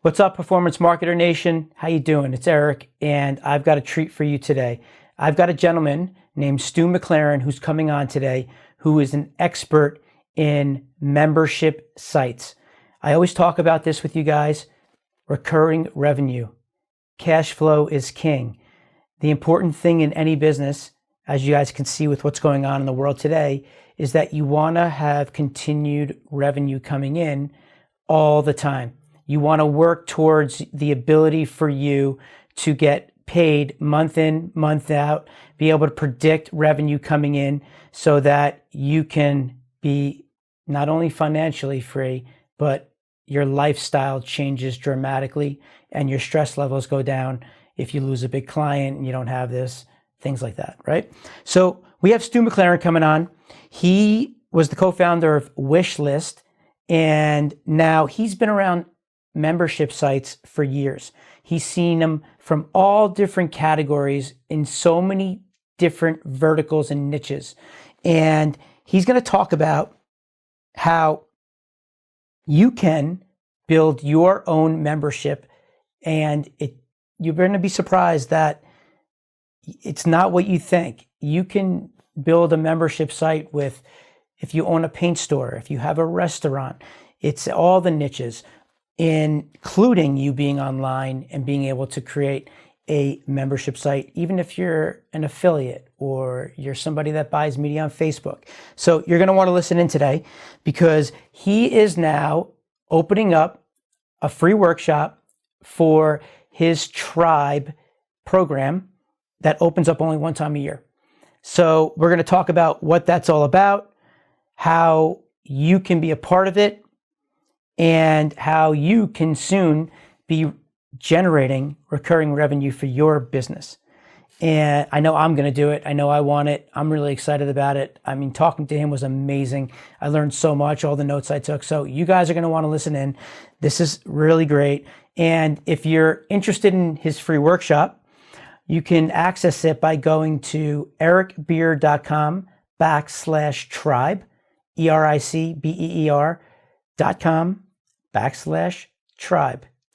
What's up, Performance Marketer Nation? How you doing? It's Eric, and I've got a treat for you today. I've got a gentleman named Stu McLaren who's coming on today, who is an expert in membership sites. I always talk about this with you guys, recurring revenue. Cash flow is king. The important thing in any business, as you guys can see with what's going on in the world today, is that you want to have continued revenue coming in all the time. You want to work towards the ability for you to get paid month in, month out, be able to predict revenue coming in so that you can be not only financially free, but your lifestyle changes dramatically and your stress levels go down if you lose a big client and you don't have this, things like that, right? So we have Stu McLaren coming on. He was the co-founder of Wishlist, and now he's been around membership sites for years. He's seen them from all different categories in so many different verticals and niches. And he's going to talk about how you can build your own membership, and you're going to be surprised that it's not what you think. You can build a membership site with, if you own a paint store, if you have a restaurant, it's all the niches, including you being online and being able to create a membership site, even if you're an affiliate or you're somebody that buys media on Facebook. So you're going to want to listen in today because he is now opening up a free workshop for his tribe program that opens up only one time a year. So we're going to talk about what that's all about, how you can be a part of it, and how you can soon be generating recurring revenue for your business. And I know I'm going to do it. I know I want it. I'm really excited about it. I mean, talking to him was amazing. I learned so much, all the notes I took. So you guys are going to want to listen in. This is really great. And if you're interested in his free workshop, you can access it by going to ericbeer.com/tribe, ericbeer.com/tribe,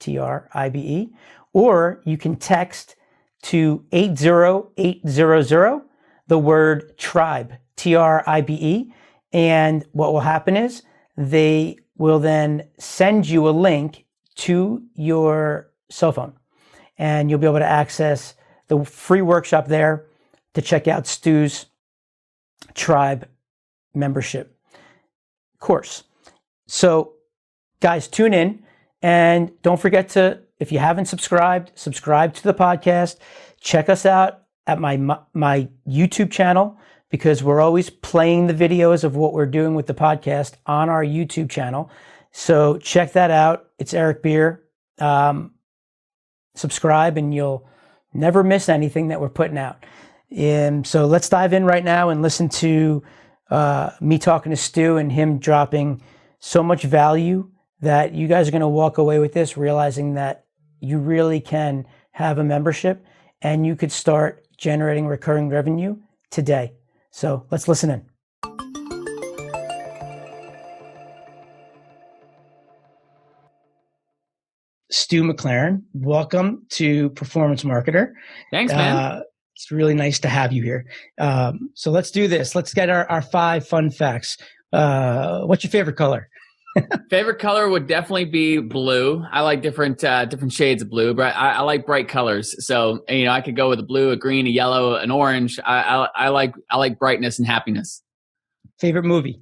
TRIBE, or you can text to 80800, the word tribe, TRIBE, and what will happen is they will then send you a link to your cell phone, and you'll be able to access the free workshop there to check out Stu's tribe membership course. So guys, tune in, and don't forget to, if you haven't subscribed, subscribe to the podcast. Check us out at my YouTube channel, because we're always playing the videos of what we're doing with the podcast on our YouTube channel. So check that out. It's Eric Beer. Subscribe and you'll never miss anything that we're putting out. So let's dive in right now and listen to me talking to Stu and him dropping so much value that you guys are going to walk away with this realizing that you really can have a membership and you could start generating recurring revenue today. So let's listen in. Stu McLaren, welcome to Performance Marketer. Thanks, man. It's really nice to have you here. So let's do this. Let's get our 5 fun facts. What's your favorite color? Favorite color would definitely be blue. I like different shades of blue, but I like bright colors. So, I could go with a blue, a green, a yellow, an orange. I like brightness and happiness. Favorite movie?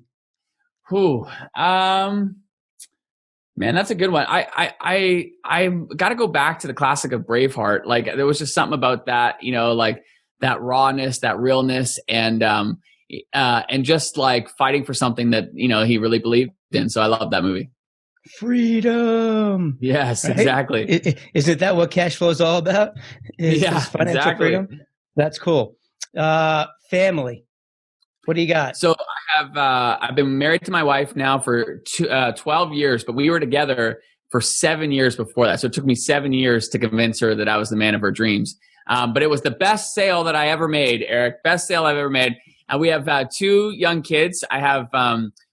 Man, that's a good one. I got to go back to the classic of Braveheart. Like, there was just something about that, like that rawness, that realness, and just like fighting for something that he really believed in. So I love that movie. Freedom. Yes, right? Exactly. Isn't that what cash flow is all about? Financial exactly. freedom. That's cool. Family. What do you got? So I've been married to my wife now for 12 years, but we were together for 7 years before that. So it took me 7 years to convince her that I was the man of her dreams. But it was the best sale that I ever made, Eric. Best sale I've ever made. And we have 2 young kids. I have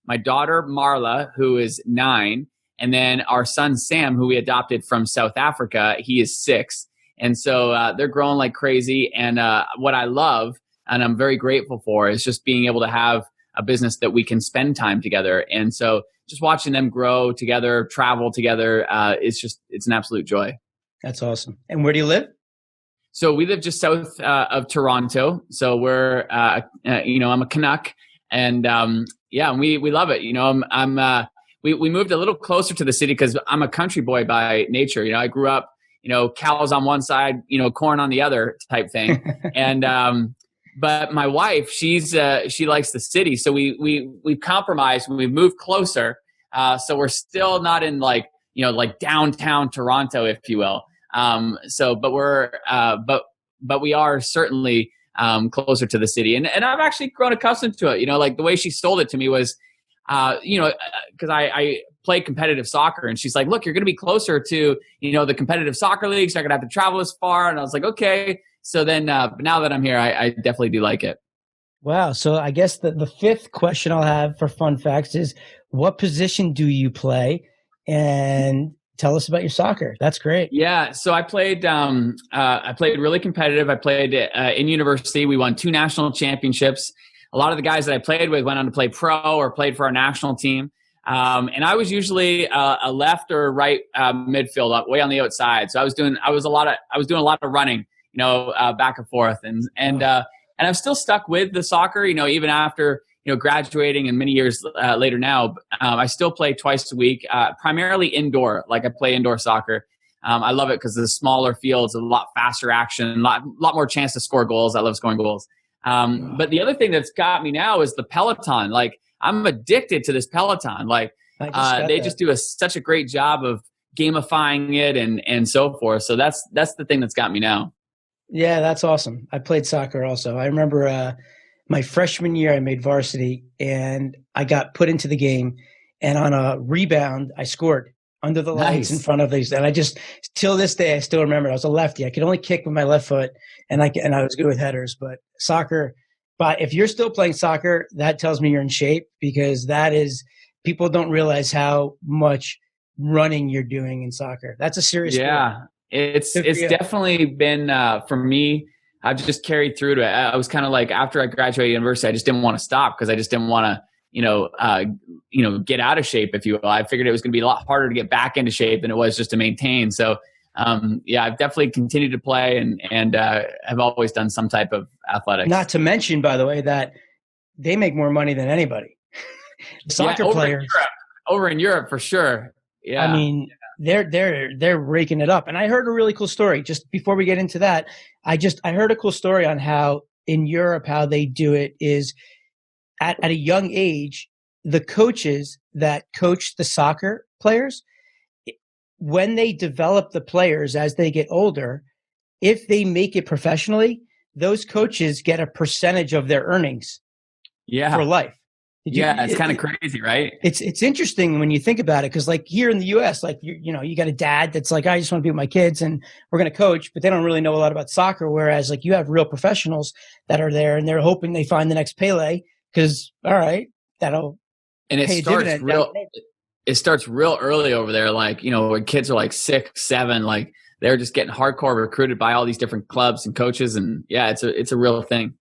my daughter, Marla, who is 9, And then our son, Sam, who we adopted from South Africa, he is 6. And so they're growing like crazy. And what I love, and I'm very grateful for, is just being able to have a business that we can spend time together. And so just watching them grow together, travel together, it's an absolute joy. That's awesome. And where do you live? So we live just south of Toronto. So we're, I'm a Canuck, and we love it. We moved a little closer to the city because I'm a country boy by nature. I grew up, cows on one side, corn on the other type thing. And, but my wife, she likes the city. So we've compromised and we've moved closer. So we're still not in like downtown Toronto, if you will. But we are certainly closer to the city, and I've actually grown accustomed to it. Like the way she sold it to me was, because I play competitive soccer, and she's like, "Look, you're going to be closer to the competitive soccer leagues. So you're going to have to travel as far." And I was like, "Okay." So then, but now that I'm here, I definitely do like it. Wow. So I guess the fifth question I'll have for fun facts is, what position do you play? And tell us about your soccer. That's great. Yeah, so I played really competitive. I played in university. We won 2 national championships. A lot of the guys that I played with went on to play pro or played for our national team. And I was usually a left or right midfield, way on the outside. So I was doing a lot of running, back and forth, and I'm still stuck with the soccer, even after graduating and many years later now. I still play twice a week, primarily indoor. Like I play indoor soccer. I love it because the smaller fields, a lot faster action, a lot more chance to score goals. I love scoring goals. But the other thing that's got me now is the Peloton. Like I'm addicted to this Peloton. Like they just do such a great job of gamifying it and so forth. So that's the thing that's got me now. Yeah, that's awesome. I played soccer also. I remember my freshman year, I made varsity, and I got put into the game. And on a rebound, I scored under the lights in front of these. And I just, till this day, I still remember. I was a lefty. I could only kick with my left foot, and I was good with headers. But soccer, but if you're still playing soccer, that tells me you're in shape, because people don't realize how much running you're doing in soccer. That's a serious sport. It's definitely been for me. I've just carried through to it. I was kind of like, after I graduated university, I just didn't want to stop because I just didn't want to, get out of shape, if you will. I figured it was going to be a lot harder to get back into shape than it was just to maintain. So, I've definitely continued to play and have always done some type of athletics. Not to mention, by the way, that they make more money than anybody. Soccer players over in Europe for sure. Yeah, I mean, they're raking it up. And I heard a really cool story just before we get into that. I heard a cool story on how in Europe, how they do it is at a young age, the coaches that coach the soccer players, when they develop the players as they get older, if they make it professionally, those coaches get a percentage of their earnings for life. It's kind of crazy, right? It's interesting when you think about it, because like here in the U.S., like you got a dad that's like, I just want to be with my kids and we're going to coach, but they don't really know a lot about soccer. Whereas like you have real professionals that are there and they're hoping they find the next Pele, because that'll and pay a dividend. It starts real early over there, like when kids are like 6, 7, like they're just getting hardcore recruited by all these different clubs and coaches, and it's a real thing.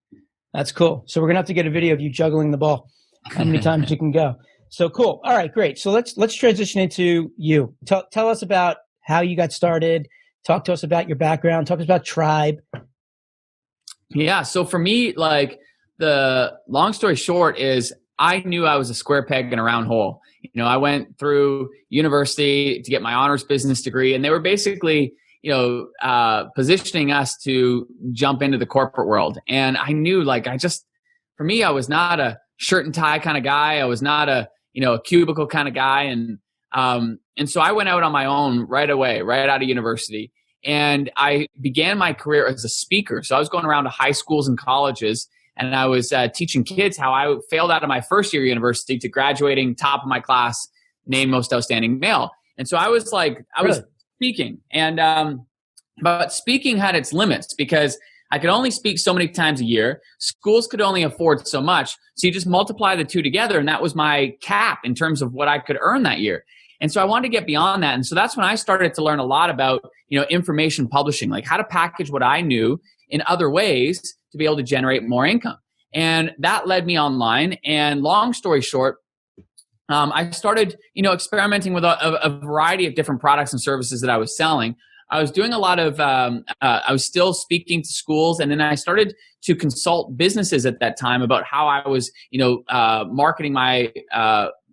That's cool. So we're gonna have to get a video of you juggling the ball. How many times you can go. So cool. All right, great. So let's transition into you. Tell us about how you got started. Talk to us about your background. Talk to us about Tribe. Yeah. So for me, like the long story short is I knew I was a square peg in a round hole. I went through university to get my honors business degree, and they were basically, positioning us to jump into the corporate world. And I knew for me, I was not a shirt and tie kind of guy. I was not a cubicle kind of guy. And so I went out on my own right away, right out of university. And I began my career as a speaker. So I was going around to high schools and colleges, and I was teaching kids how I failed out of my first year of university to graduating top of my class, named most outstanding male. And so I was speaking, and but speaking had its limits because I could only speak so many times a year. Schools could only afford so much. So you just multiply the two together, and that was my cap in terms of what I could earn that year. And so I wanted to get beyond that. And so that's when I started to learn a lot about, information publishing, like how to package what I knew in other ways to be able to generate more income. And that led me online. And long story short, I started, experimenting with a variety of different products and services that I was selling. I was doing a lot of, I was still speaking to schools, and then I started to consult businesses at that time about how I was, marketing my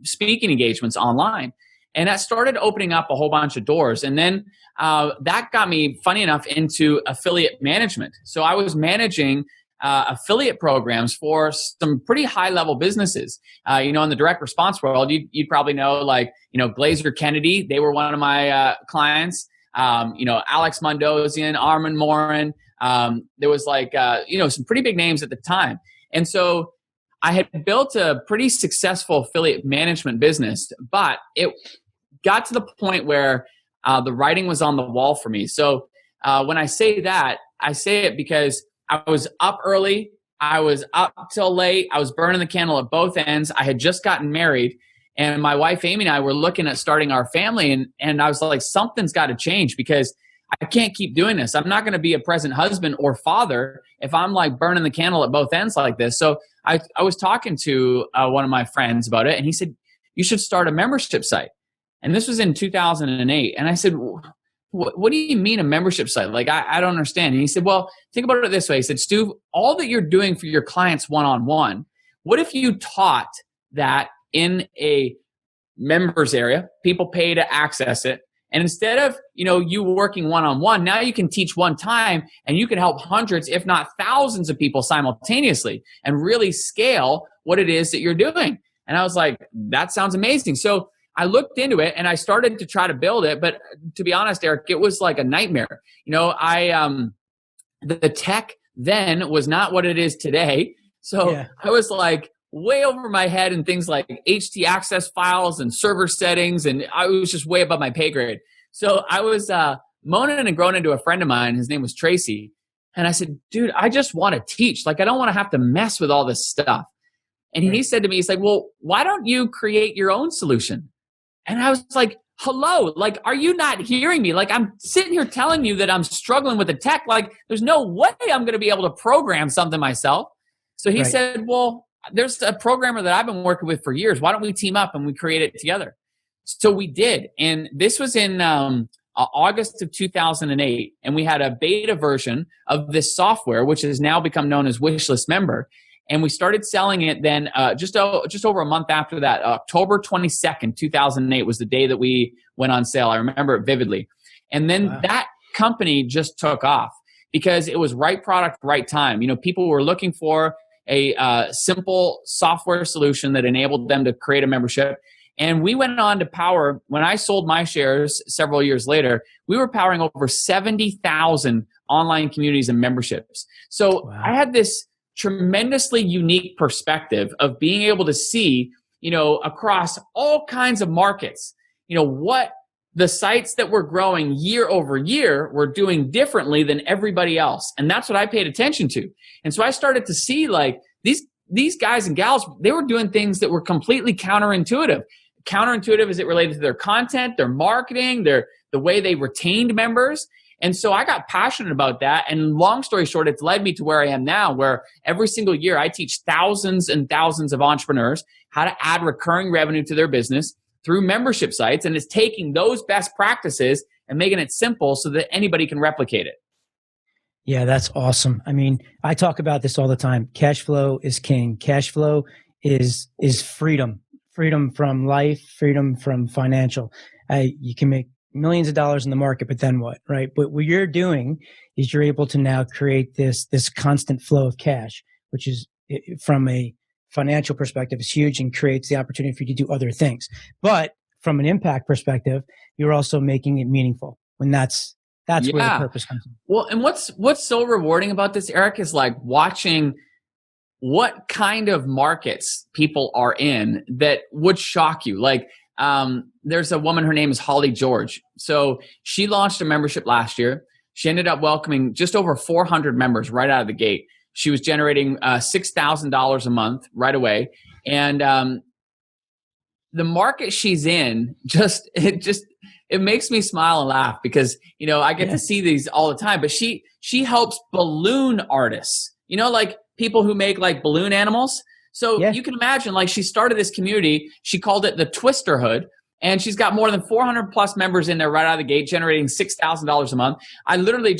speaking engagements online. And that started opening up a whole bunch of doors. And then that got me, funny enough, into affiliate management. So I was managing affiliate programs for some pretty high level businesses. In the direct response world, you'd probably know, like, Glazer Kennedy, they were one of my clients. Alex Mondosian, Armin Morin. There was some pretty big names at the time. And so I had built a pretty successful affiliate management business, but it got to the point where the writing was on the wall for me. So when I say that, I say it because I was up early. I was up till late. I was burning the candle at both ends. I had just gotten married, and my wife, Amy, and I were looking at starting our family. And I was like, something's got to change, because I can't keep doing this. I'm not going to be a present husband or father if I'm like burning the candle at both ends like this. So I was talking to one of my friends about it, and he said, you should start a membership site. And this was in 2008. And I said, what do you mean a membership site? Like, I don't understand. And he said, well, think about it this way. He said, Stu, all that you're doing for your clients one-on-one, what if you taught that in a members area, people pay to access it, and instead of, you working one-on-one, now you can teach one time, and you can help hundreds, if not thousands of people simultaneously, and really scale what it is that you're doing. And I was like, that sounds amazing. So I looked into it and I started to try to build it. But to be honest, Eric, it was like a nightmare. The tech then was not what it is today. So yeah. I was like way over my head in things like HT access files and server settings. And I was just way above my pay grade. So I was moaning and groaning to a friend of mine. His name was Tracy. And I said, dude, I just want to teach. Like, I don't want to have to mess with all this stuff. And he said to me, he's like, well, why don't you create your own solution? And I was like, hello, like, are you not hearing me? Like, I'm sitting here telling you that I'm struggling with the tech. Like, there's no way I'm going to be able to program something myself. So he said, well, there's a programmer that I've been working with for years. Why don't we team up and we create it together? So we did. And this was in August of 2008. And we had a beta version of this software, which has now become known as Wishlist Member. And we started selling it then just over a month after that. October 22nd, 2008 was the day that we went on sale. I remember it vividly. And then that company just took off because it was right product, right time. People were looking for a simple software solution that enabled them to create a membership. And we went on to power, when I sold my shares several years later, we were powering over 70,000 online communities and memberships. So I had this tremendously unique perspective of being able to see, across all kinds of markets, what the sites that were growing year over year were doing differently than everybody else. And that's what I paid attention to. And so I started to see, like, these guys and gals, they were doing things that were completely counterintuitive as it related to their content, their marketing, the way they retained members. And so I got passionate about that. And long story short, it's led me to where I am now, where every single year I teach thousands and thousands of entrepreneurs how to add recurring revenue to their business through membership sites. And it's taking those best practices and making it simple so that anybody can replicate it. Yeah, that's awesome. I mean, I talk about this all the time. Cash flow is king. Cash flow is freedom. Freedom from life, freedom from financial. You can make millions of dollars in the market, but then what, right? But what you're doing is you're able to now create this constant flow of cash, which is, from a financial perspective, is huge and creates the opportunity for you to do other things. But from an impact perspective, you're also making it meaningful, when that's where the purpose comes in. Well, and what's so rewarding about this, Eric, is like watching what kind of markets people are in that would shock you. Like, there's a woman, her name is Holly George. So she launched a membership last year. She ended up welcoming just over 400 members right out of the gate. She was generating $6,000 a month right away. And the market she's in, it makes me smile and laugh because, I get to see these all the time, but she helps balloon artists, like people who make like balloon animals. So you can imagine, like, she started this community. She called it the Twister Hood. And she's got more than 400 plus members in there right out of the gate, generating $6,000 a month. I literally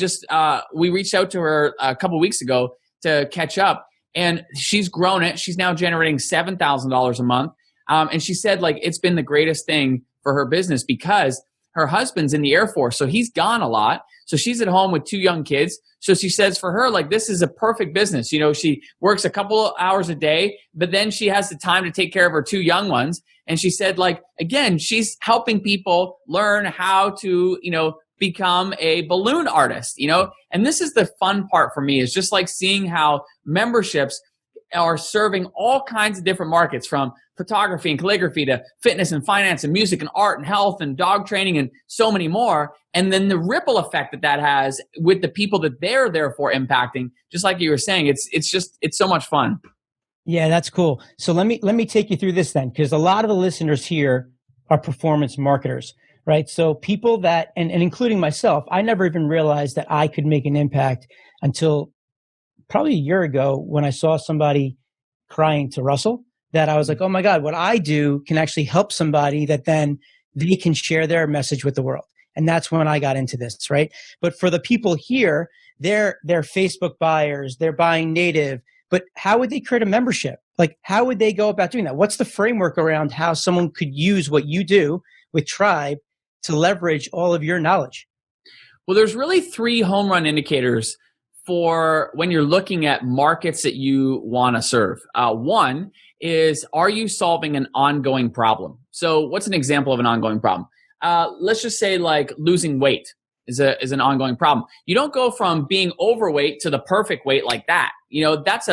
we reached out to her a couple of weeks ago to catch up, and she's grown it. She's now generating $7,000 a month. And she said, like, it's been the greatest thing for her business because her husband's in the Air Force. So he's gone a lot. So she's at home with 2 young kids. So she says for her, like, this is a perfect business. She works a couple of hours a day, but then she has the time to take care of her 2 young ones. And she said, like, again, she's helping people learn how to, become a balloon artist, and this is the fun part for me, is just like seeing how memberships are serving all kinds of different markets, from photography and calligraphy to fitness and finance and music and art and health and dog training and so many more. And then the ripple effect that has with the people that they're therefore impacting, just like you were saying, it's so much fun. Yeah, that's cool. So let me take you through this then, because a lot of the listeners here are performance marketers, right? So people that, and including myself, I never even realized that I could make an impact until probably a year ago when I saw somebody crying to Russell, that I was like, oh my God, what I do can actually help somebody that then they can share their message with the world. And that's when I got into this, right? But for the people here, they're Facebook buyers, they're buying native, but how would they create a membership? Like, how would they go about doing that? What's the framework around how someone could use what you do with Tribe to leverage all of your knowledge? Well, there's really 3 home run indicators for when you're looking at markets that you want to serve. One is, are you solving an ongoing problem? So what's an example of an ongoing problem? Let's just say like losing weight is an ongoing problem. You don't go from being overweight to the perfect weight like that. That's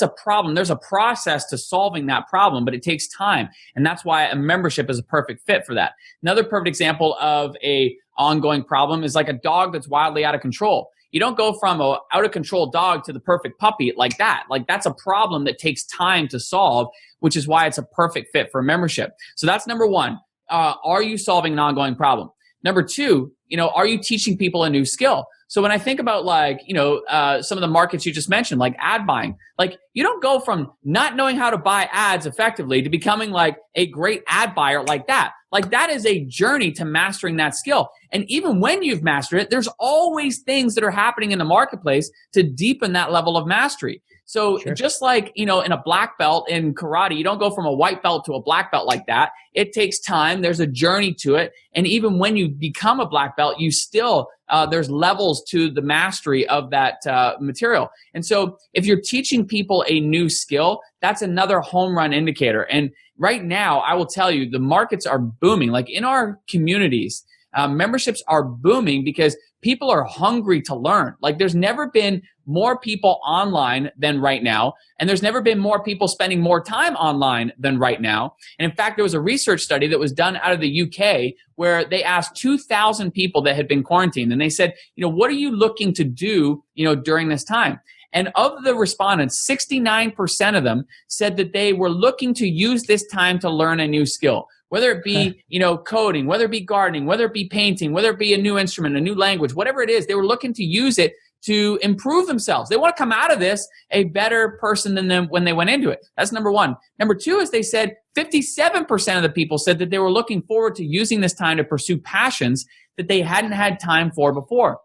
a problem. There's a process to solving that problem, but it takes time. And that's why a membership is a perfect fit for that. Another perfect example of a ongoing problem is like a dog that's wildly out of control. You don't go from a out of control dog to the perfect puppy like that. Like, that's a problem that takes time to solve, which is why it's a perfect fit for a membership. So that's number one. Are you solving an ongoing problem? Number 2, are you teaching people a new skill? So when I think about like, some of the markets you just mentioned, like ad buying, like you don't go from not knowing how to buy ads effectively to becoming like a great ad buyer like that. Like, that is a journey to mastering that skill. And even when you've mastered it, there's always things that are happening in the marketplace to deepen that level of mastery. So just like, in a black belt in karate, you don't go from a white belt to a black belt like that. It takes time. There's a journey to it. And even when you become a black belt, you still, there's levels to the mastery of that material. And so if you're teaching people a new skill, that's another home run indicator. And right now, I will tell you, the markets are booming. Like in our communities, memberships are booming because people are hungry to learn. Like, there's never been more people online than right now. And there's never been more people spending more time online than right now. And in fact, there was a research study that was done out of the UK where they asked 2,000 people that had been quarantined. And they said, what are you looking to do, during this time? And of the respondents, 69% of them said that they were looking to use this time to learn a new skill, whether it be, coding, whether it be gardening, whether it be painting, whether it be a new instrument, a new language, whatever it is, they were looking to use it to improve themselves. They want to come out of this a better person than them when they went into it. That's number 1. Number 2 is they said 57% of the people said that they were looking forward to using this time to pursue passions that they hadn't had time for before.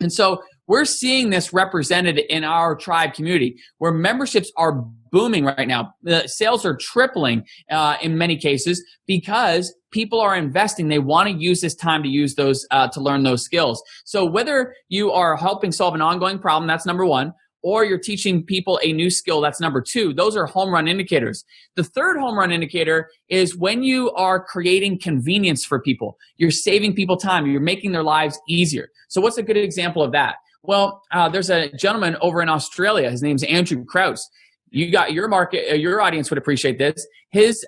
And so we're seeing this represented in our Tribe community where memberships are booming right now. The sales are tripling in many cases because people are investing. They want to use this time to use those to learn those skills. So whether you are helping solve an ongoing problem, that's number 1, or you're teaching people a new skill, that's number 2. Those are home run indicators. The third home run indicator is when you are creating convenience for people. You're saving people time. You're making their lives easier. So what's a good example of that? Well, there's a gentleman over in Australia. His name's Andrew Krause. You got your market, your audience would appreciate this. His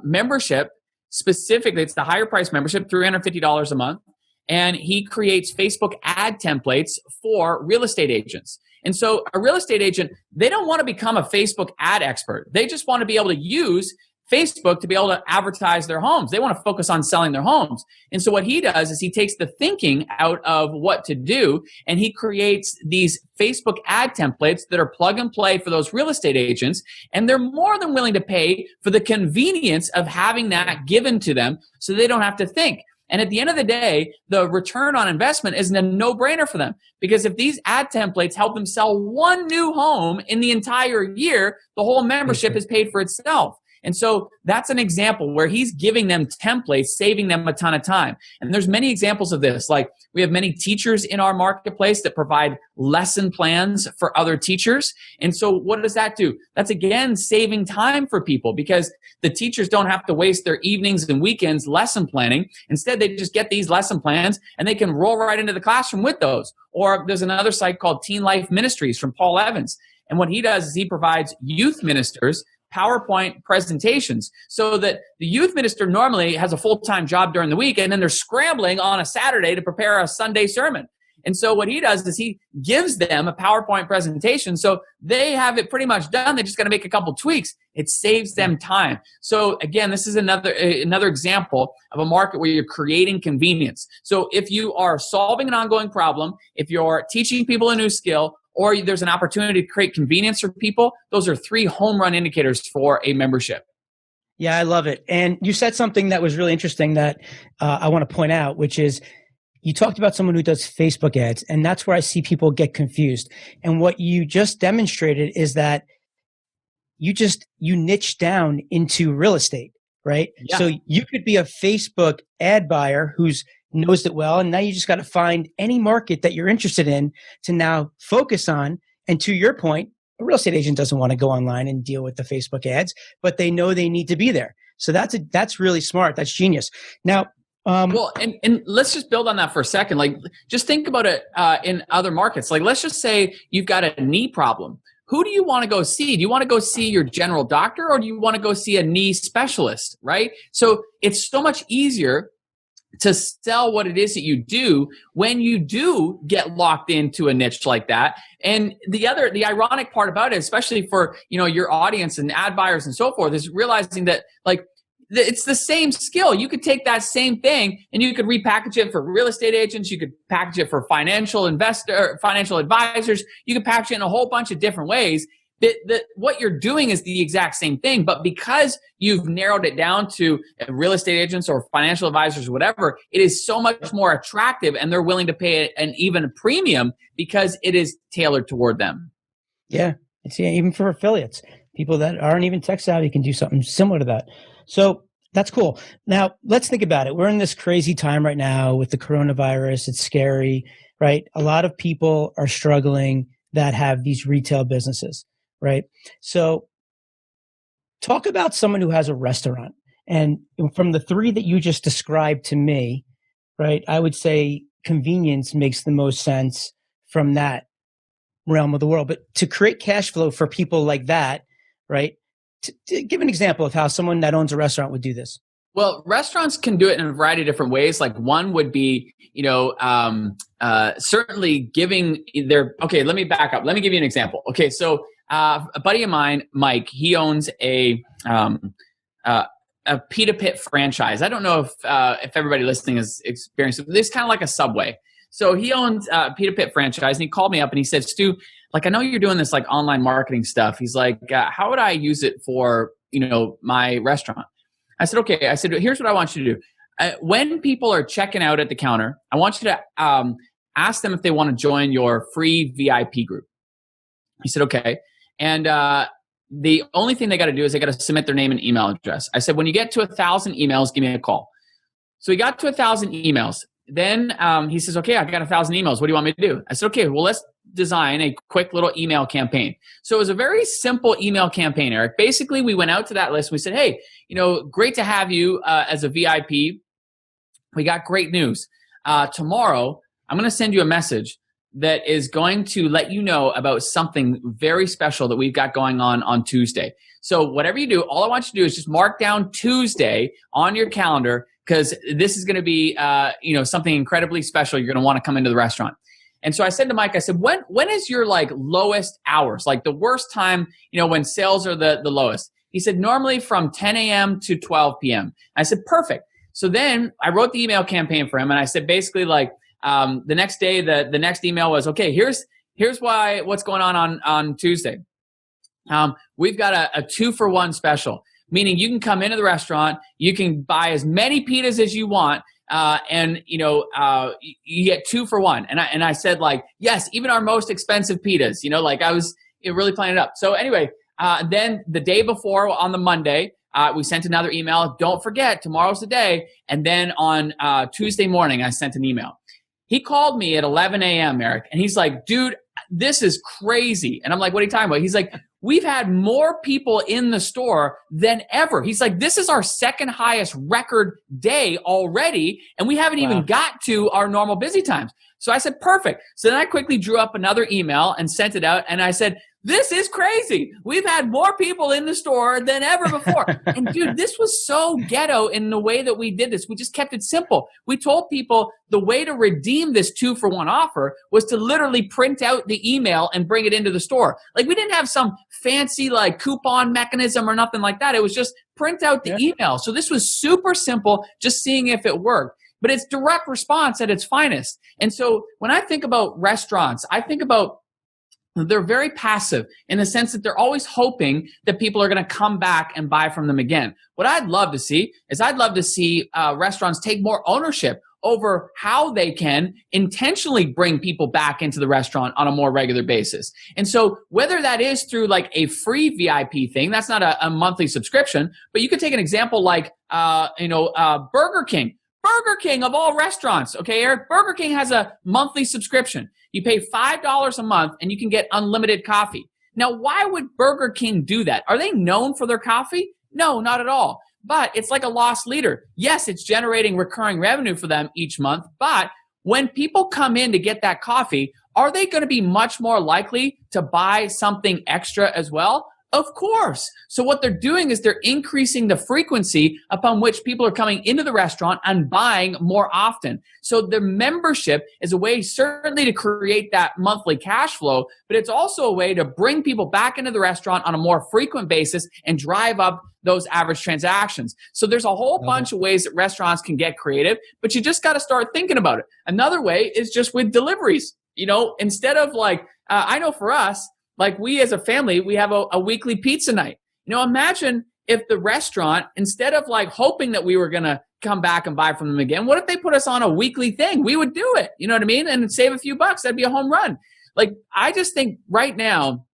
membership, specifically, it's the higher price membership, $350 a month. And he creates Facebook ad templates for real estate agents. And so a real estate agent, they don't want to become a Facebook ad expert. They just want to be able to use Facebook to be able to advertise their homes. They want to focus on selling their homes. And so what he does is he takes the thinking out of what to do, and he creates these Facebook ad templates that are plug and play for those real estate agents. And they're more than willing to pay for the convenience of having that given to them so they don't have to think. And at the end of the day, the return on investment isn't a no-brainer for them, because if these ad templates help them sell one new home in the entire year, the whole membership is paid for itself. And so that's an example where he's giving them templates, saving them a ton of time. And there's many examples of this. Like, we have many teachers in our marketplace that provide lesson plans for other teachers. And so what does that do? That's, again, saving time for people, because the teachers don't have to waste their evenings and weekends lesson planning. Instead, they just get these lesson plans and they can roll right into the classroom with those. Or there's another site called Teen Life Ministries from Paul Evans. And what he does is he provides youth ministers PowerPoint presentations, so that the youth minister normally has a full-time job during the week, and then they're scrambling on a Saturday to prepare a Sunday sermon. And so what he does is he gives them a PowerPoint presentation, so they have it pretty much done. They just got to make a couple tweaks. It saves them time. So again, this is another example of a market where you're creating convenience. So if you are solving an ongoing problem, if you're teaching people a new skill, or there's an opportunity to create convenience for people, those are 3 home run indicators for a membership. Yeah, I love it. And you said something that was really interesting that I want to point out, which is you talked about someone who does Facebook ads, and that's where I see people get confused. And what you just demonstrated is that you niche down into real estate, right? Yeah. So you could be a Facebook ad buyer who's knows it well, and now you just got to find any market that you're interested in to now focus on. And to your point, a real estate agent doesn't want to go online and deal with the Facebook ads, but they know they need to be there. So that's really smart. That's genius. Now, well, and let's just build on that for a second. Like, just think about it in other markets. Like, let's just say you've got a knee problem. Who do you want to go see? Do you want to go see your general doctor, or do you want to go see a knee specialist, right? So it's so much easier to sell what it is that you do when you do get locked into a niche like that. And the ironic part about it, especially for, your audience and ad buyers and so forth, is realizing that, like, it's the same skill. You could take that same thing and you could repackage it for real estate agents. You could package it for financial advisors. You could package it in a whole bunch of different ways. What you're doing is the exact same thing, but because you've narrowed it down to real estate agents or financial advisors or whatever, it is so much more attractive, and they're willing to pay an even premium because it is tailored toward them. Yeah, even for affiliates, people that aren't even tech savvy can do something similar to that. So that's cool. Now, let's think about it. We're in this crazy time right now with the coronavirus. It's scary, right? A lot of people are struggling that have these retail businesses. Right. So talk about someone who has a restaurant. And from the 3 that you just described to me, right, I would say convenience makes the most sense from that realm of the world. But to create cash flow for people like that, right, to give an example of how someone that owns a restaurant would do this. Well, restaurants can do it in a variety of different ways. Like, one would be, certainly giving okay, let me back up. Let me give you an example. Okay, so a buddy of mine, Mike, he owns a Pita Pit franchise. I don't know if everybody listening has experienced it. It's kind of like a Subway. So he owns a Pita Pit franchise, and he called me up and he said, "Stu, like, I know you're doing this like online marketing stuff." He's like, "How would I use it for my restaurant?" I said, "Okay." I said, "Here's what I want you to do. When people are checking out at the counter, I want you to ask them if they want to join your free VIP group." He said, "Okay." And the only thing they got to do is they got to submit their name and email address. I said, "When you get to 1,000 emails, give me a call." So he got to 1,000 emails. Then he says, "Okay, I got 1,000 emails. What do you want me to do?" I said, "Okay, well, let's design a quick little email campaign." So it was a very simple email campaign, Eric. Basically, we went out to that list. We said, "Hey, great to have you as a VIP. We got great news. Tomorrow, I'm going to send you a message that is going to let you know about something very special that we've got going on Tuesday. So whatever you do, all I want you to do is just mark down Tuesday on your calendar, because this is going to be something incredibly special. You're going to want to come into the restaurant." And so I said to Mike, I said, when is your like lowest hours, like the worst time, when sales are the lowest? He said, normally from 10 a.m. to 12 p.m. I said, perfect. So then I wrote the email campaign for him, and I said basically like the next day, the next email was, okay, here's what's going on Tuesday. We've got a 2-for-1 special, meaning you can come into the restaurant, you can buy as many pitas as you want, and you get 2 for 1. And I said like, yes, even our most expensive pitas, like I was really playing it up. So anyway, then the day before on the Monday, we sent another email. Don't forget, tomorrow's the day. And then on Tuesday morning, I sent an email. He called me at 11 a.m., Eric, and he's like, dude, this is crazy. And I'm like, what are you talking about? He's like, we've had more people in the store than ever. He's like, this is our second highest record day already, and we haven't even got to our normal busy times. So I said, perfect. So then I quickly drew up another email and sent it out, and I said, this is crazy. We've had more people in the store than ever before. And dude, this was so ghetto in the way that we did this. We just kept it simple. We told people the way to redeem this 2-for-1 offer was to literally print out the email and bring it into the store. Like we didn't have some fancy like coupon mechanism or nothing like that. It was just print out the email. So this was super simple, just seeing if it worked. But it's direct response at its finest. And so when I think about restaurants, I think about they're very passive in the sense that they're always hoping that people are going to come back and buy from them again. What I'd love to see is restaurants take more ownership over how they can intentionally bring people back into the restaurant on a more regular basis. And so whether that is through like a free VIP thing, that's not a monthly subscription, but you could take an example like, Burger King. Burger King of all restaurants, okay, Eric? Burger King has a monthly subscription. You pay $5 a month and you can get unlimited coffee. Now, why would Burger King do that? Are they known for their coffee? No, not at all. But it's like a lost leader. Yes, it's generating recurring revenue for them each month. But when people come in to get that coffee, are they going to be much more likely to buy something extra as well? Of course. So what they're doing is they're increasing the frequency upon which people are coming into the restaurant and buying more often. So the membership is a way certainly to create that monthly cash flow, but it's also a way to bring people back into the restaurant on a more frequent basis and drive up those average transactions. So there's a whole bunch of ways that restaurants can get creative, but you just got to start thinking about it. Another way is just with deliveries. Instead of like, I know for us, like we as a family, we have a weekly pizza night. Imagine if the restaurant, instead of like hoping that we were going to come back and buy from them again, what if they put us on a weekly thing? We would do it. You know what I mean? And save a few bucks. That'd be a home run. Like, I just think right now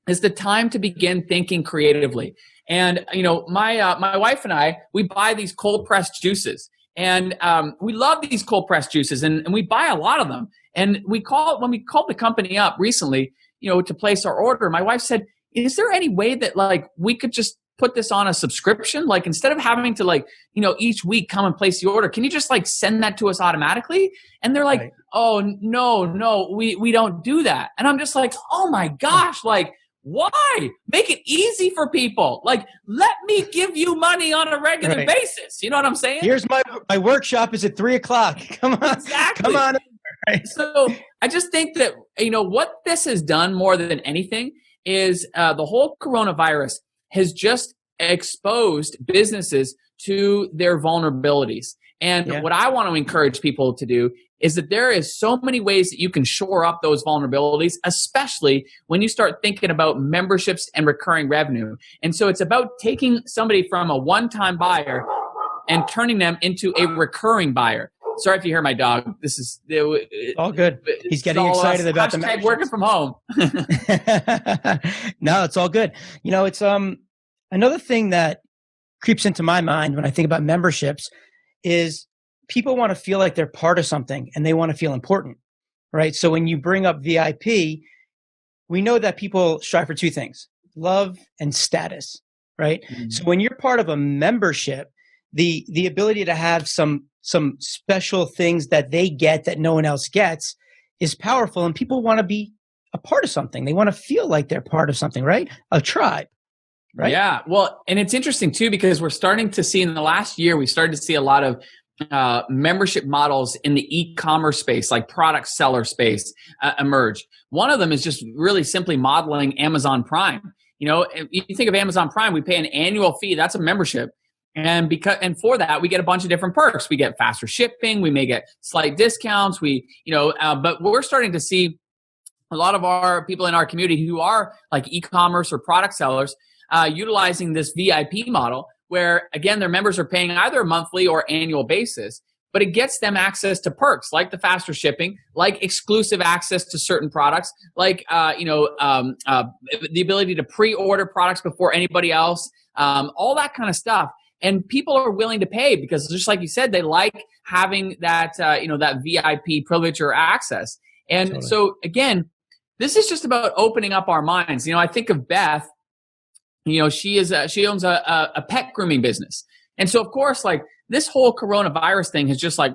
is the time to begin thinking creatively. And, my wife and I, we buy these cold pressed juices. And we love these cold pressed juices, and we buy a lot of them. And when we called the company up recently, to place our order, my wife said, is there any way that like we could just put this on a subscription? Like instead of having to like, each week come and place the order, can you just like send that to us automatically? And they're like, oh, no, we don't do that. And I'm just like, oh my gosh, like why? Make it easy for people. Like, let me give you money on a regular basis. You know what I'm saying? Here's my workshop is at 3:00. Come on. Exactly. Come on. Right. So I just think that, what this has done more than anything is the whole coronavirus has just exposed businesses to their vulnerabilities. And what I want to encourage people to do is that there is so many ways that you can shore up those vulnerabilities, especially when you start thinking about memberships and recurring revenue. And so it's about taking somebody from a one-time buyer and turning them into a recurring buyer. Sorry if you hear my dog. This is all good. He's getting excited about the memberships. Working from home. No, it's all good. It's another thing that creeps into my mind when I think about memberships is people want to feel like they're part of something and they want to feel important, right? So when you bring up VIP, we know that people strive for two things: love and status, right? Mm-hmm. So when you're part of a membership, the ability to have some special things that they get that no one else gets is powerful, and people want to be a part of something. They want to feel like they're part of something, right? A tribe, right? Yeah. Well, and it's interesting too, because we're starting to see in the last year, we started to see a lot of membership models in the e-commerce space, like product seller space, emerge. One of them is just really simply modeling Amazon Prime. if you think of Amazon Prime, we pay an annual fee. That's a membership. And for that, we get a bunch of different perks. We get faster shipping. We may get slight discounts. But we're starting to see a lot of our people in our community who are like e-commerce or product sellers utilizing this VIP model where, again, their members are paying either a monthly or annual basis, but it gets them access to perks like the faster shipping, like exclusive access to certain products, like the ability to pre-order products before anybody else, all that kind of stuff. And people are willing to pay because, just like you said, they like having that that VIP privilege or access. And totally. So again, this is just about opening up our minds. I think of Beth. She owns a pet grooming business, and so of course, like this whole coronavirus thing has just like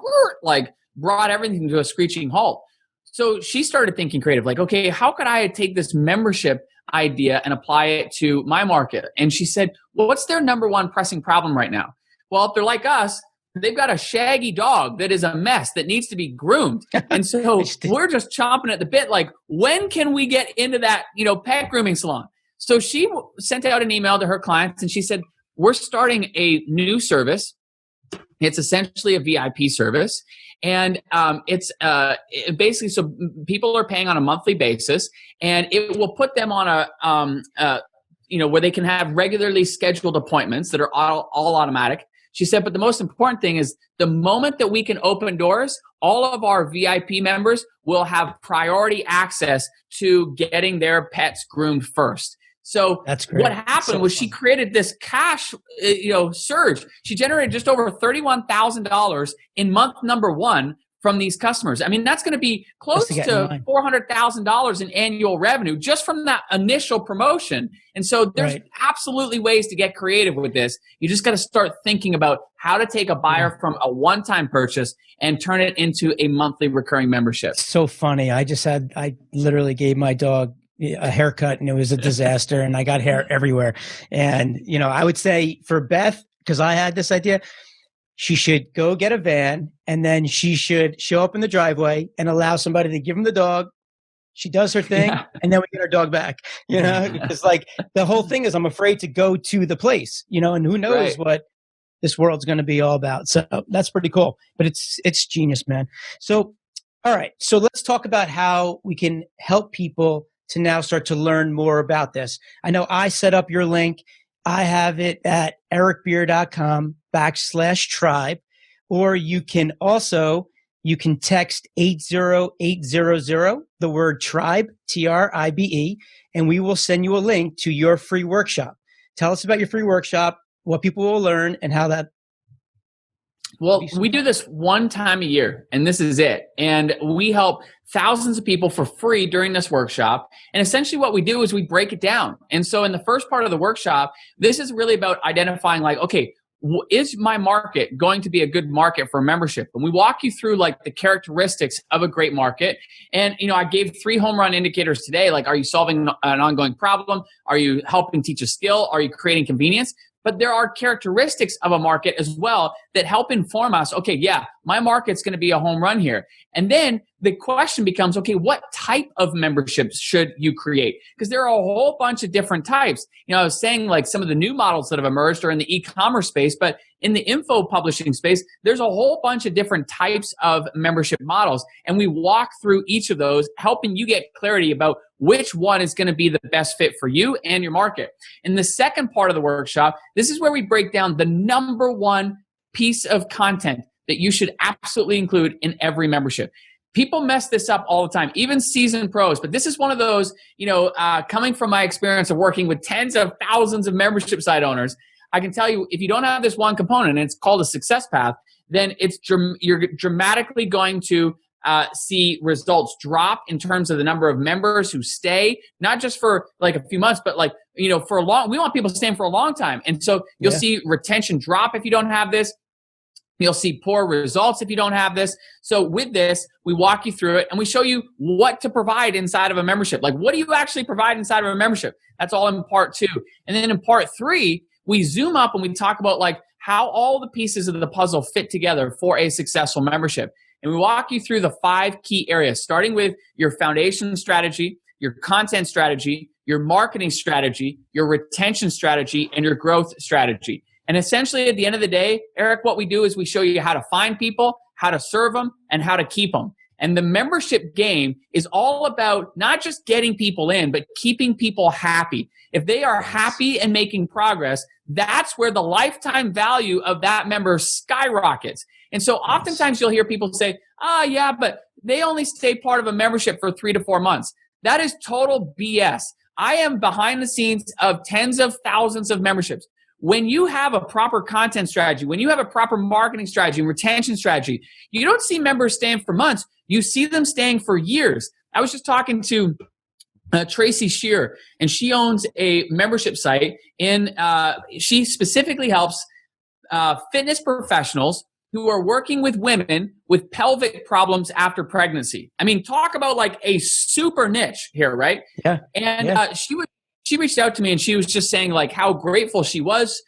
brought everything to a screeching halt. So she started thinking creative, like, okay, how could I take this membership idea and apply it to my market? And she said, well, what's their number one pressing problem right now? Well, if they're like us, they've got a shaggy dog that is a mess that needs to be groomed. And so we're just chomping at the bit. Like, when can we get into that, pet grooming salon? So she sent out an email to her clients and she said, we're starting a new service. It's essentially a VIP service. And it's basically, so people are paying on a monthly basis, and it will put them on where they can have regularly scheduled appointments that are all automatic. She said, but the most important thing is the moment that we can open doors, all of our VIP members will have priority access to getting their pets groomed first. So that's great. What happened was she created this cash, surge. She generated just over $31,000 in month number one from these customers. I mean, that's going to be close to $400,000 in annual revenue just from that initial promotion. And so there's absolutely ways to get creative with this. You just got to start thinking about how to take a buyer from a one-time purchase and turn it into a monthly recurring membership. So funny. I literally gave my dog a haircut and it was a disaster and I got hair everywhere. And, I would say for Beth, because I had this idea, she should go get a van and then she should show up in the driveway and allow somebody to give him the dog. She does her thing and then we get our dog back, because like the whole thing is I'm afraid to go to the place, and who knows what this world's going to be all about. So that's pretty cool, but it's genius, man. So, all right. So let's talk about how we can help people to now start to learn more about this. I know I set up your link. I have it at ericbeer.com/tribe, or you can text 80800, the word tribe, TRIBE, and we will send you a link to your free workshop. Tell us about your free workshop, what people will learn, and how that. Well, we do this one time a year, and this is it. And we help thousands of people for free during this workshop. And essentially what we do is we break it down. And so in the first part of the workshop, this is really about identifying like, okay, is my market going to be a good market for membership? And we walk you through like the characteristics of a great market. And, I gave 3 home run indicators today. Like, are you solving an ongoing problem? Are you helping teach a skill? Are you creating convenience? But there are characteristics of a market as well that help inform us, okay, yeah, my market's going to be a home run here. And then the question becomes, okay, what type of memberships should you create? Because there are a whole bunch of different types. I was saying like some of the new models that have emerged are in the e-commerce space, but in the info publishing space, there's a whole bunch of different types of membership models. And we walk through each of those, helping you get clarity about which one is going to be the best fit for you and your market. In the second part of the workshop, this is where we break down the number one piece of content that you should absolutely include in every membership. People mess this up all the time, even seasoned pros. But this is one of those, coming from my experience of working with tens of thousands of membership site owners, I can tell you, if you don't have this one component, and it's called a success path, then you're dramatically going to see results drop in terms of the number of members who stay, not just for like a few months, but like, for a long, we want people staying for a long time. And so you'll see retention drop if you don't have this. You'll see poor results if you don't have this. So with this, we walk you through it and we show you what to provide inside of a membership. Like, what do you actually provide inside of a membership? That's all in part 2. And then in part 3, we zoom up and we talk about like how all the pieces of the puzzle fit together for a successful membership. And we walk you through the 5 key areas, starting with your foundation strategy, your content strategy, your marketing strategy, your retention strategy, and your growth strategy. And essentially, at the end of the day, Eric, what we do is we show you how to find people, how to serve them, and how to keep them. And the membership game is all about not just getting people in, but keeping people happy. If they are happy and making progress, that's where the lifetime value of that member skyrockets. And so oftentimes you'll hear people say, yeah, but they only stay part of a membership for 3 to 4 months. That is total BS. I am behind the scenes of tens of thousands of memberships. When you have a proper content strategy, when you have a proper marketing strategy and retention strategy, you don't see members staying for months. You see them staying for years. I was just talking to Tracy Shear, and she owns a membership site. She specifically helps fitness professionals who are working with women with pelvic problems after pregnancy. I mean, talk about like a super niche here, right? Yeah. And she reached out to me and she was just saying like how grateful she was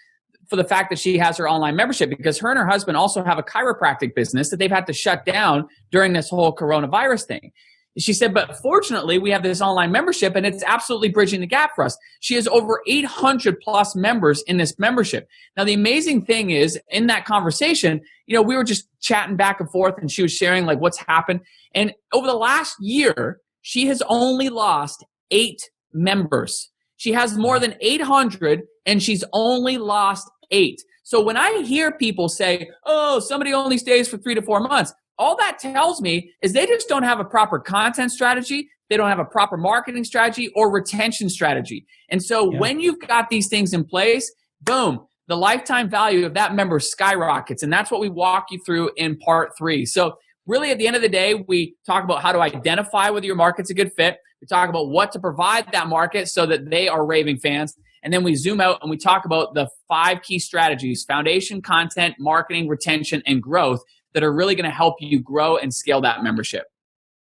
for the fact that she has her online membership, because her and her husband also have a chiropractic business that they've had to shut down during this whole coronavirus thing. She said, but fortunately, we have this online membership and it's absolutely bridging the gap for us. She has over 800 plus members in this membership. Now, the amazing thing is in that conversation, we were just chatting back and forth and she was sharing like what's happened. And over the last year, she has only lost 8 members. She has more than 800 and she's only lost 8. So when I hear people say, oh, somebody only stays for 3 to 4 months, all that tells me is they just don't have a proper content strategy. They don't have a proper marketing strategy or retention strategy. And so when you've got these things in place, boom, the lifetime value of that member skyrockets. And that's what we walk you through in part 3. So really at the end of the day, we talk about how to identify whether your market's a good fit. We talk about what to provide that market so that they are raving fans. And then we zoom out and we talk about the 5 key strategies: foundation, content, marketing, retention, and growth, that are really going to help you grow and scale that membership.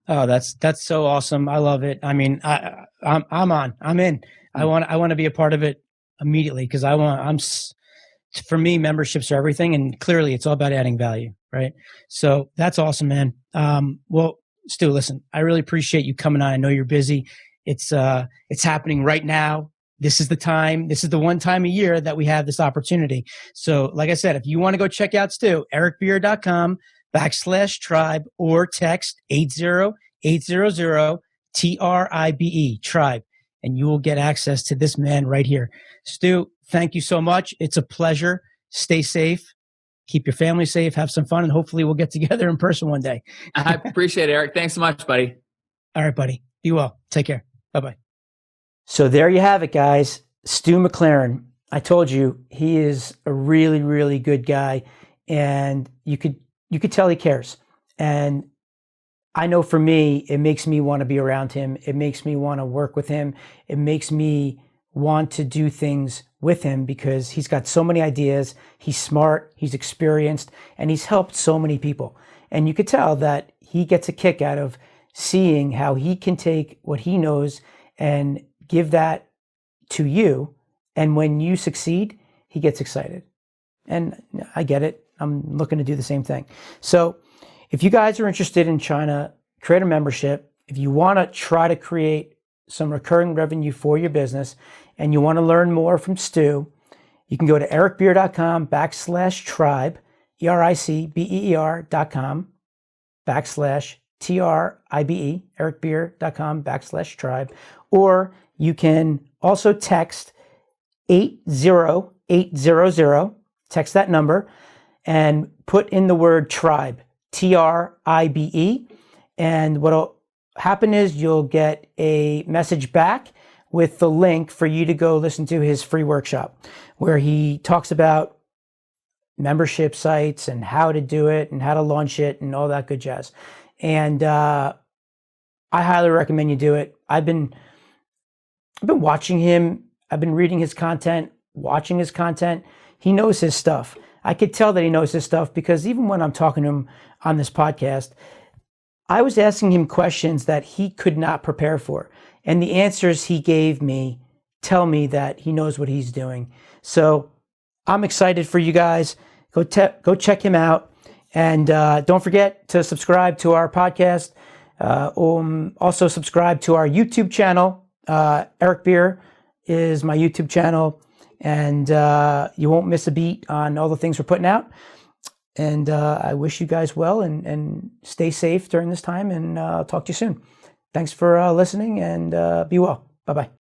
Oh, that's so awesome. I love it. I mean, I'm in. I want to be a part of it immediately, because for me, memberships are everything. And clearly it's all about adding value. Right. So that's awesome, man. Well, Stu, listen, I really appreciate you coming on. I know you're busy. It's happening right now. This is the time. This is the one time a year that we have this opportunity. So like I said, if you want to go check out Stu, ericbeer.com/tribe, or text 80800 TRIBE, tribe, and you will get access to this man right here. Stu, thank you so much. It's a pleasure. Stay safe. Keep your family safe. Have some fun. And hopefully we'll get together in person one day. I appreciate it, Eric. Thanks so much, buddy. All right, buddy. Be well. Take care. Bye-bye. So there you have it, guys. Stu McLaren. I told you he is a really, really good guy, and you could tell he cares. And I know for me, it makes me want to be around him. It makes me want to work with him. It makes me want to do things with him because he's got so many ideas. He's smart, he's experienced, and he's helped so many people. And you could tell that he gets a kick out of seeing how he can take what he knows and give that to you. And when you succeed, he gets excited. And I get it. I'm looking to do the same thing. So if you guys are interested in trying to create a membership, if you want to try to create some recurring revenue for your business, and you want to learn more from Stu, you can go to ericbeer.com/tribe, ericbeer.com/TRIBE, ericbeer.com/tribe, or you can also text 80800, text that number, and put in the word tribe, TRIBE, and what'll happen is you'll get a message back with the link for you to go listen to his free workshop, where he talks about membership sites and how to do it and how to launch it and all that good jazz. And I highly recommend you do it. I've been watching him. I've been reading his content, watching his content. He knows his stuff. I could tell that he knows his stuff because even when I'm talking to him on this podcast, I was asking him questions that he could not prepare for. And the answers he gave me tell me that he knows what he's doing. So I'm excited for you guys. Go check him out. And don't forget to subscribe to our podcast. Also subscribe to our YouTube channel, Eric Beer is my YouTube channel, and you won't miss a beat on all the things we're putting out. And I wish you guys well, and stay safe during this time, and I'll talk to you soon. Thanks for listening, and be well. Bye-bye.